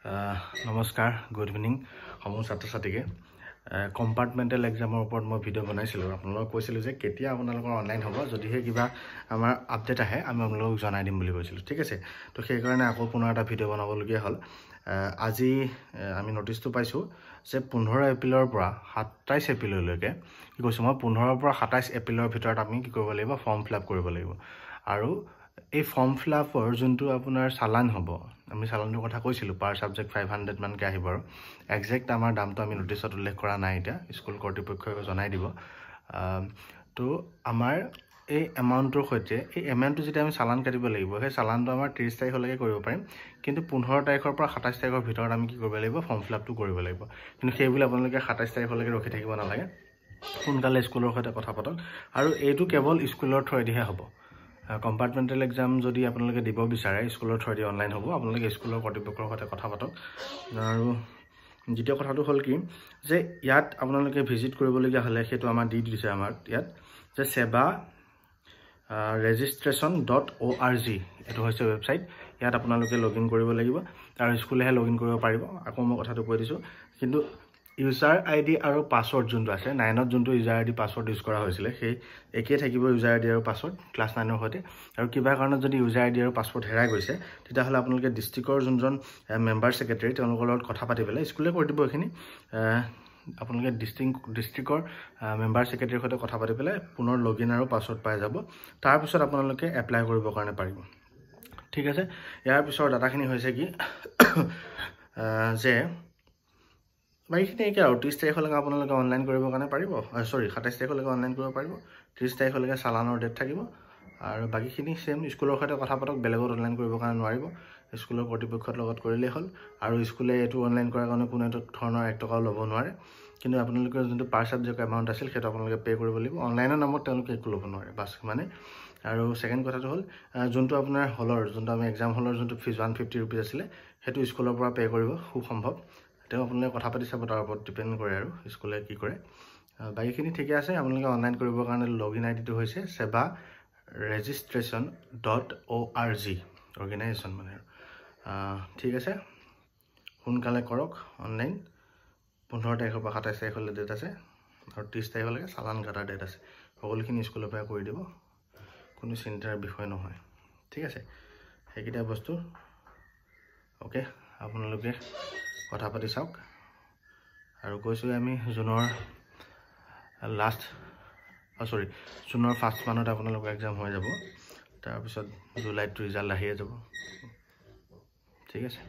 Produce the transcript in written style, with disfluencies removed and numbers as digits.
নমস্কাৰ good evening সমূহ ছাত্ৰ ছাত্ৰীকে কম্পাৰ্টমেণ্টেল এক্সামৰ ওপৰত মই ভিডিঅ' বনাইছিলোঁ আপোনালোকক কৈছিলোঁ যে কেতিয়া আপোনালোকৰ অনলাইন হ'ব যদিহে কিবা আমাৰ আপডেট আহে আমি আপোনালোকক জনাই দিম বুলি কৈছিলোঁ ঠিক আছে তো সেইকাৰণে আকৌ পুনৰ এটা ভিডিঅ' বনাবলগীয়া হ'ল আজি আমি নটিচটো পাইছোঁ যে 15 এপ্ৰিলৰ পৰা 27 এপ্ৰিললৈকে কি কৈছোঁ মই 15 পৰা 27 এপ্ৰিলৰ ভিতৰত আমি কি কৰিব লাগিব ফৰ্ম ফিল আপ কৰিব লাগিব আৰু এই ফৰ্ম ফিল আপৰ যোনটো আপোনাৰ চালান হ'ব আমি চালানটোৰ কথা কৈছিলোঁ পাৰ ছাবজেক্ট 500 মানকৈ আহিব আৰু একজেক্ট আমাৰ দামটো আমি নটিচত উল্লেখ কৰা নাই এতিয়া স্কুল কৰ্তৃপক্ষই জনাই দিব তো আমাৰ এই এমাউণ্টৰ সৈতে এই এমাউণ্টটো যেতিয়া আমি চালান কাটিব লাগিব সেই চালানটো আমাৰ 30 তাৰিখলৈকে কৰিব পাৰিম কিন্তু 15 তাৰিখৰ পৰা 27 তাৰিখৰ ভিতৰত আমি কি কৰিব লাগিব ফৰ্ম ফিল আপটো কৰিব লাগিব কিন্তু সেইবুলি আপোনালোকে 27 তাৰিখলৈকে ৰখি থাকিব নালাগে সোনকালে স্কুলৰ সৈতে কথা পাতক আৰু এইটো কেৱল স্কুলৰ থ্ৰুৱেদিহে হ'ব কম্পাৰ্টমেণ্টেল এক্সাম যদি আপোনালোকে দিব বিচাৰে স্কুলৰ থ্ৰুৱেদি অনলাইন হ'ব আপোনালোকে স্কুলৰ কৰ্তৃপক্ষৰ সৈতে কথা পাতক আৰু দ্বিতীয় কথাটো হ'ল কি যে ইয়াত আপোনালোকে ভিজিট কৰিবলগীয়া হ'লে সেইটো আমাৰ দি দিছে আমাৰ ইয়াত যে seva registration.org এইটো হৈছে ৱেবছাইট ইয়াত আপোনালোকে লগইন কৰিব লাগিব আৰু স্কুলেহে লগইন কৰিব পাৰিব আকৌ মই কথাটো কৈ দিছোঁ কিন্তু ইউজাৰ আইডি আৰু পাছৱৰ্ড যোনটো আছে 9ত যোনটো ইউজাৰ আইডি পাছৱৰ্ড ইউজ কৰা হৈছিলে সেই একেই থাকিব ইউজাৰ আইডি আৰু পাছৱৰ্ড ক্লাছ 9ৰ সৈতে আৰু কিবা কাৰণত যদি ইউজাৰ আইডি আৰু পাছৱৰ্ড হেৰাই গৈছে তেতিয়াহ'লে আপোনালোকে ডিষ্ট্ৰিক্টৰ যোনজন মেম্বাৰ ছেক্ৰেটাৰী তেওঁলোকৰ লগত কথা পাতি পেলাই স্কুলে কৰি দিব এইখিনি আপোনালোকে ডিষ্ট্ৰিক্টৰ মেম্বাৰ ছেক্ৰেটাৰীৰ সৈতে কথা পাতি পেলাই পুনৰ লগইন আৰু পাছৱৰ্ড পাই যাব তাৰপিছত আপোনালোকে এপ্লাই কৰিবৰ কাৰণে পাৰিব ঠিক আছে ইয়াৰ পিছৰ ডাটাখিনি হৈছে কি যে বাকীখিনি একে আৰু 30 তাৰিখলৈকে আপোনালোকে অনলাইন কৰিবৰ কাৰণে পাৰিব 27 তাৰিখলৈকে অনলাইন কৰিব পাৰিব 30 তাৰিখলৈকে চালানৰ ডেট থাকিব আৰু বাকীখিনি সেম স্কুলৰ সৈতে কথা পাতক বেলেগত অনলাইন কৰিবৰ কাৰণে নোৱাৰিব স্কুলৰ কৰ্তৃপক্ষৰ লগত কৰিলেই হ'ল আৰু স্কুলে এইটো অনলাইন কৰাৰ কাৰণে কোনো এটা ধৰণৰ 1 টকাও ল'ব নোৱাৰে কিন্তু আপোনালোকৰ যোনটো পাৰ ছাবজেক্ট এমাউণ্ট আছিল সেইটো আপোনালোকে পে' কৰিব লাগিব অনলাইনৰ নামত তেওঁলোকে একো ল'ব নোৱাৰে বাছ মানে আৰু ছেকেণ্ড কথাটো হ'ল যোনটো আপোনাৰ হলৰ যোনটো আমি এক্সাম হলৰ যোনটো ফিজ 150 ৰুপিজ আছিলে সেইটো স্কুলৰ পৰা পে' কৰিব খুব সম্ভৱ তেওঁ আপোনালোকে কথা পাতি চাব তাৰ ওপৰত ডিপেণ্ড কৰে আৰু স্কুলে কি কৰে বাকীখিনি ঠিকে আছে আপোনালোকে অনলাইন কৰিবৰ কাৰণে লগইন আইডিটো হৈছে seva registration.org অৰ্গেনাইজেশ্যন মানে ঠিক আছে সোনকালে কৰক অনলাইন 15 তাৰিখৰ পৰা 27 তাৰিখলৈ ডেট আছে আৰু 30 তাৰিখলৈকে চালান কাটাৰ ডেট আছে সকলোখিনি স্কুলৰ পৰা কৰি দিব কোনো চিন্তাৰ বিষয় নহয় ঠিক আছে সেইকেইটা বস্তু অ'কে আপোনালোকে কথা পাতি চাওক আৰু কৈছোঁ আমি জুনৰ ফাৰ্ষ্ট মানত আপোনালোকৰ এক্সাম হৈ যাব তাৰপিছত জুলাইত ৰিজাল্ট আহিয়ে যাব ঠিক আছে